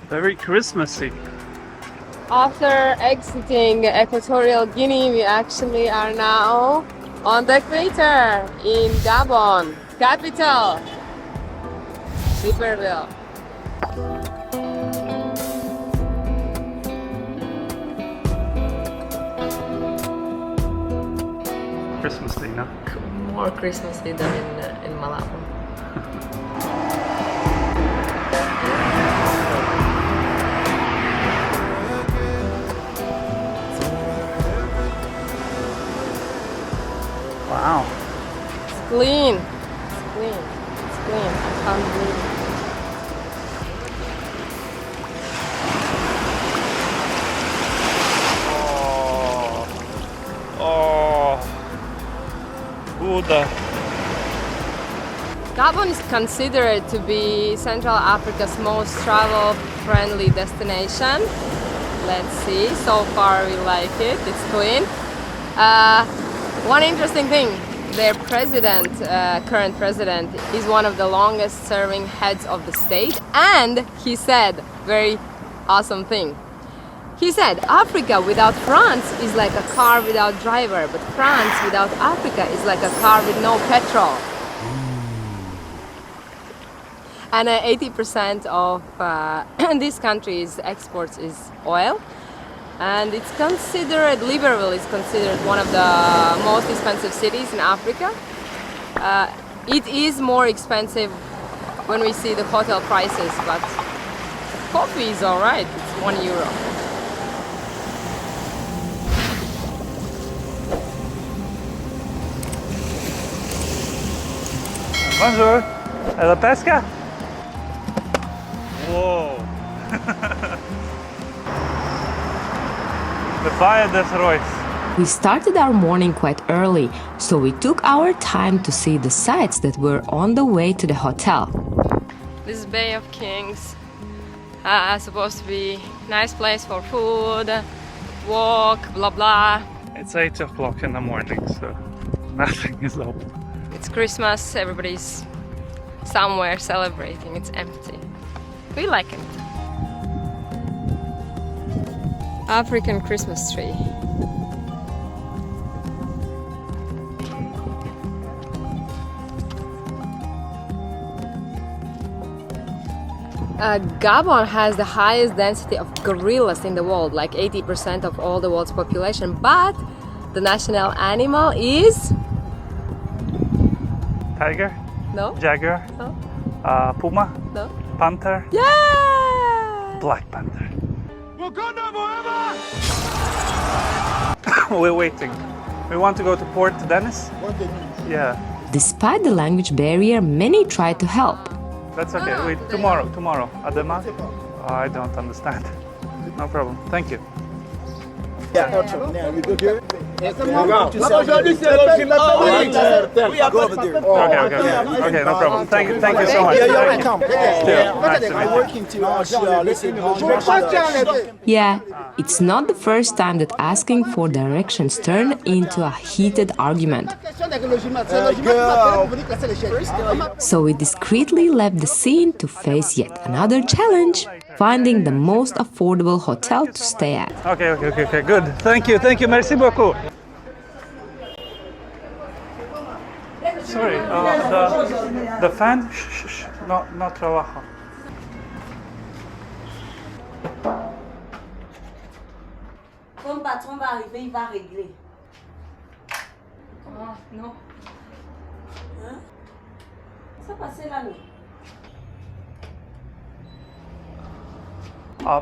Very Christmassy. After exiting Equatorial Guinea, we actually are now on the equator in Gabon, capital, Libreville. Christmassy, no? More Christmassy than in Malabo. Wow. It's clean. It's clean. It's clean. I can't believe it. Oh, Buddha. Gabon is considered to be Central Africa's most travel-friendly destination. Let's see. So far, we like it. It's clean. One interesting thing, their president, current president, is one of the longest serving heads of the state, and he said very awesome thing. He said, Africa without France is like a car without driver, but France without Africa is like a car with no petrol. And 80% of this country's exports is oil. And it's considered, Libreville is considered one of the most expensive cities in Africa. It is more expensive when we see the hotel prices, but coffee is alright, it's €1. Bonjour. La pesca? Whoa. The Valle des Rois. We started our morning quite early, so we took our time to see the sights that were on the way to the hotel. This is Bay of Kings. Supposed to be nice place for food, walk, blah blah. It's 8 o'clock in the morning, so nothing is open. It's Christmas, everybody's somewhere celebrating, it's empty. We like it. African Christmas tree. Gabon has the highest density of gorillas in the world, like 80% of all the world's population, but the national animal is... Tiger? No? Jaguar? No? Puma? No? Panther? Yeah! Black Panther. Wakanda forever! We're waiting. We want to go to Port Denis? Yeah. Despite the language barrier, many tried to help. That's okay. Wait, tomorrow. Adema? Oh, I don't understand. No problem. Thank you. Yeah, we go here. Okay, no problem. Thank you so much. You're welcome. Nice to meet I'm you. working to listen. Yeah, it's not the first time that asking for directions turned into a heated argument. So we discreetly left the scene to face yet another challenge, finding the most affordable hotel to stay at. Okay, good. Thank you, merci beaucoup. Sorry, the fan? Shh, no trabaja. Quand le patron va arriver, il va régler. Ah, non. Hein? Ça passait là, non?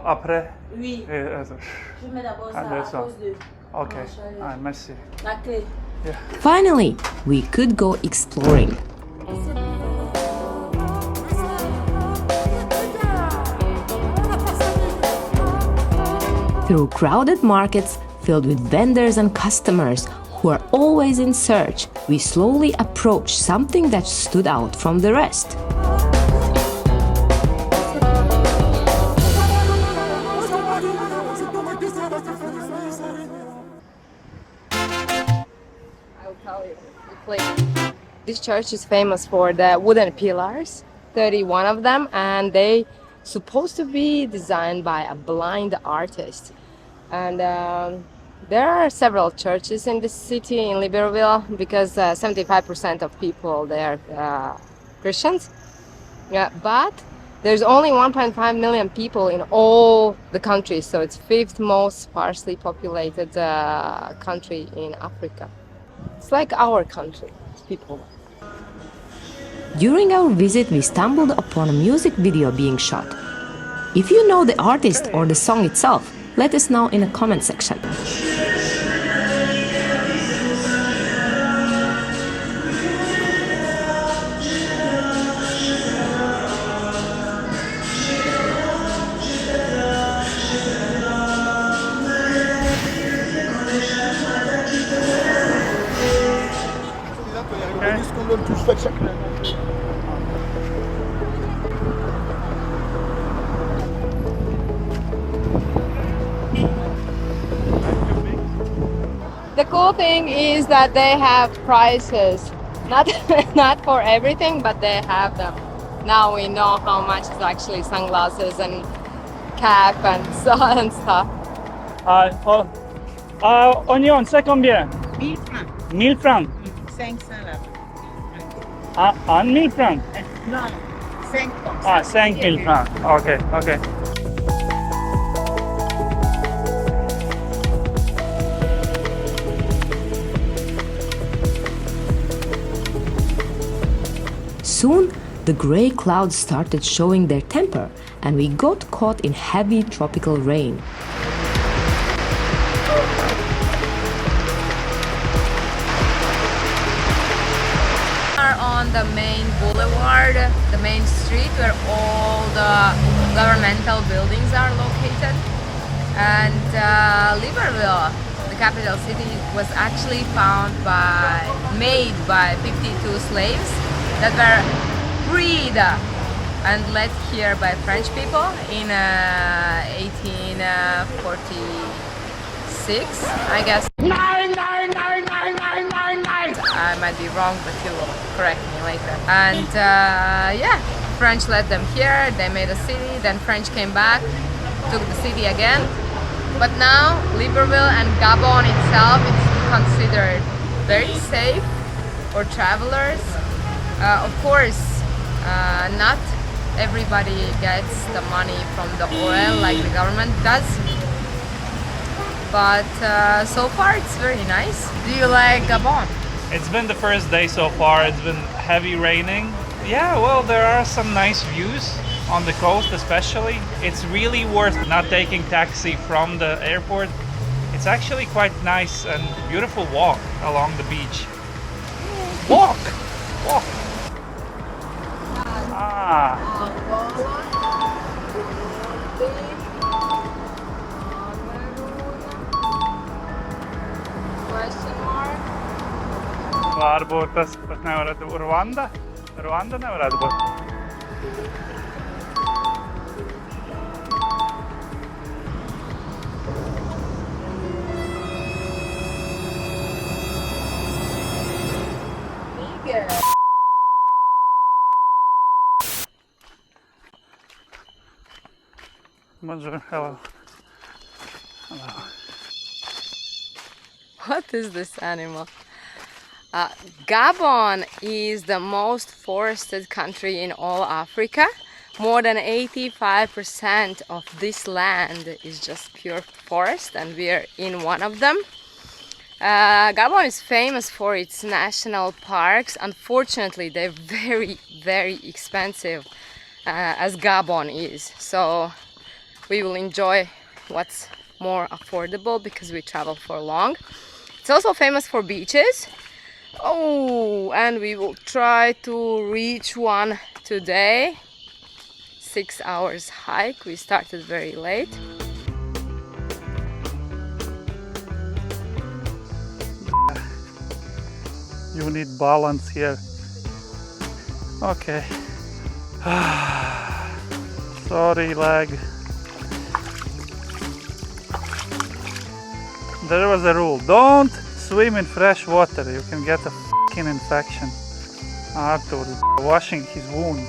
Après? Oui. Je mets d'abord ça à cause de... Okay, merci. La clé. Yeah. Finally, we could go exploring. Through crowded markets filled with vendors and customers who are always in search, we slowly approached something that stood out from the rest. This church is famous for the wooden pillars, 31 of them, and they supposed to be designed by a blind artist. And there are several churches in this city, in Libreville, because 75% of people there are Christians. Yeah, but there's only 1.5 million people in all the countries, so it's fifth most sparsely populated country in Africa. It's like our country, people. During our visit, we stumbled upon a music video being shot. If you know the artist or the song itself, let us know in the comment section. The cool thing is that they have prices, not not for everything, but they have them. Now we know how much is actually sunglasses and cap and so on and stuff. Oignon, c'est combien? 1000 francs. 1000 francs. 500 là. Ah, 1000 francs. Non, 5 comme ça. Ah, 5000 francs. Ok, ok. Soon, the grey clouds started showing their temper, and we got caught in heavy tropical rain. We are on the main boulevard, the main street where all the governmental buildings are located. And Libreville, the capital city, was actually made by 52 slaves that were freed and led here by French people in 1846, I guess. I might be wrong, but you will correct me later. And yeah, French led them here, they made a city, then French came back, took the city again. But now Libreville and Gabon itself is considered very safe for travelers. Of course, not everybody gets the money from the oil like the government does. But so far it's very nice. Do you like Gabon? It's been the first day so far. It's been heavy raining. Yeah, well, there are some nice views on the coast especially. It's really worth not taking taxi from the airport. It's actually quite nice and beautiful walk along the beach. Walk! Walk! Ah, Question mark? varbūt tas pat nevarētu Rwanda? Rwanda nevarētu būt. Bonjour, hello. Hello. What is this animal? Gabon is the most forested country in all Africa. More than 85% of this land is just pure forest, and we are in one of them. Gabon is famous for its national parks. Unfortunately, they're very, very expensive, as Gabon is. So we will enjoy what's more affordable because we travel for long. It's also famous for beaches. Oh, and we will try to reach one today. 6 hours hike. We started very late. You need balance here. Okay. Sorry, leg. There was a rule. Don't swim in fresh water. You can get a f***ing infection. Arthur is washing his wound.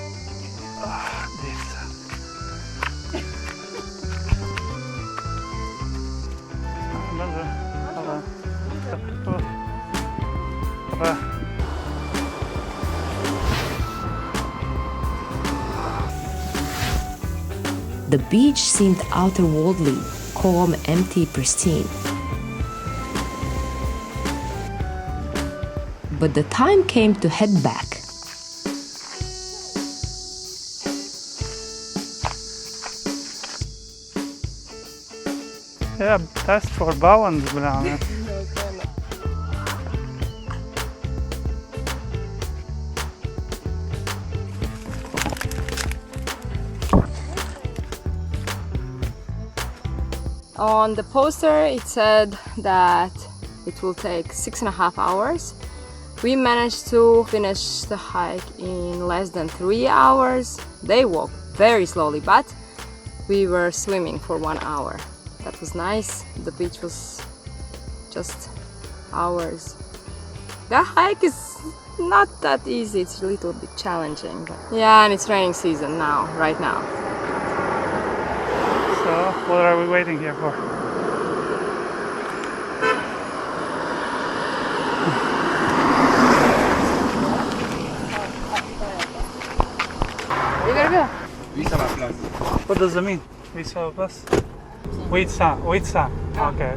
The beach seemed otherworldly, calm, empty, pristine. But the time came to head back. Yeah, test for balance, Brianna. On the poster it said that it will take 6.5 hours. We managed to finish the hike in less than 3 hours. They walked very slowly, but we were swimming for 1 hour. That was nice. The beach was just ours. The hike is not that easy, it's a little bit challenging. But yeah, and it's raining season now, right now. So, what are we waiting here for? Libreville. What does it mean? Visa la place? Witsa. Okay.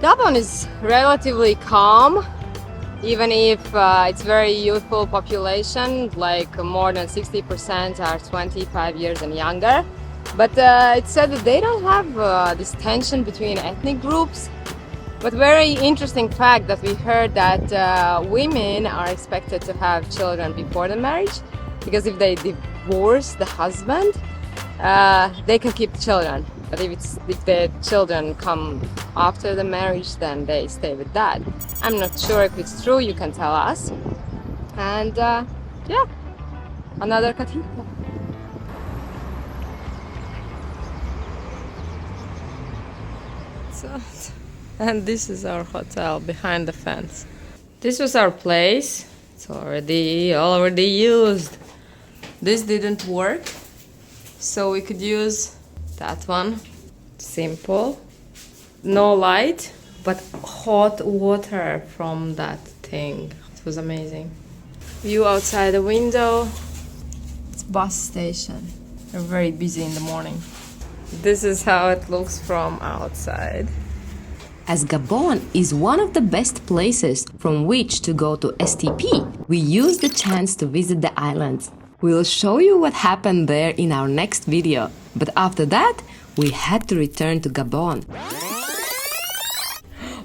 Gabon is relatively calm, even if it's very youthful population, like more than 60% are 25 years and younger. But it said that they don't have this tension between ethnic groups. But very interesting fact that we heard that women are expected to have children before the marriage, because if they divorce the husband, they can keep the children. But if the children come after the marriage, then they stay with dad. I'm not sure if it's true, you can tell us. And yeah, another cathedral. And this is our hotel behind the fence. This was our place. It's already used. This didn't work, so we could use that one. Simple. No light, but hot water from that thing. It was amazing. View outside the window. It's bus station. They're very busy in the morning. This is how it looks from outside. As Gabon is one of the best places from which to go to STP, we used the chance to visit the islands. We'll show you what happened there in our next video, but after that, we had to return to Gabon.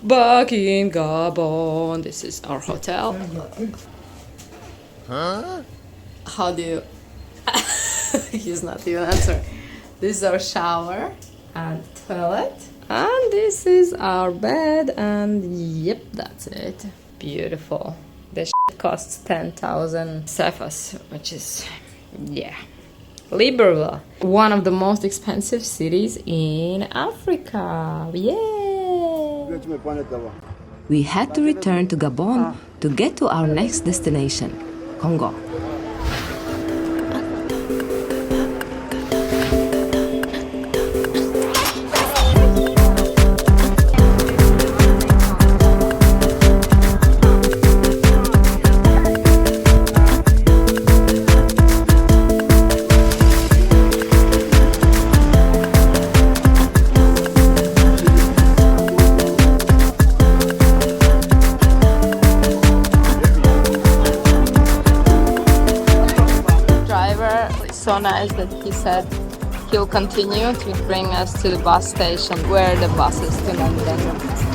Back in Gabon, this is our hotel. Huh? How do you... He's not even answering. This is our shower and toilet. And this is our bed, and yep, that's it. Beautiful. This shit costs 10,000 cefas, which is, yeah. Libreville, one of the most expensive cities in Africa. Yay! We had to return to Gabon to get to our next destination, Congo. So nice that he said he'll continue to bring us to the bus station where the bus is to London.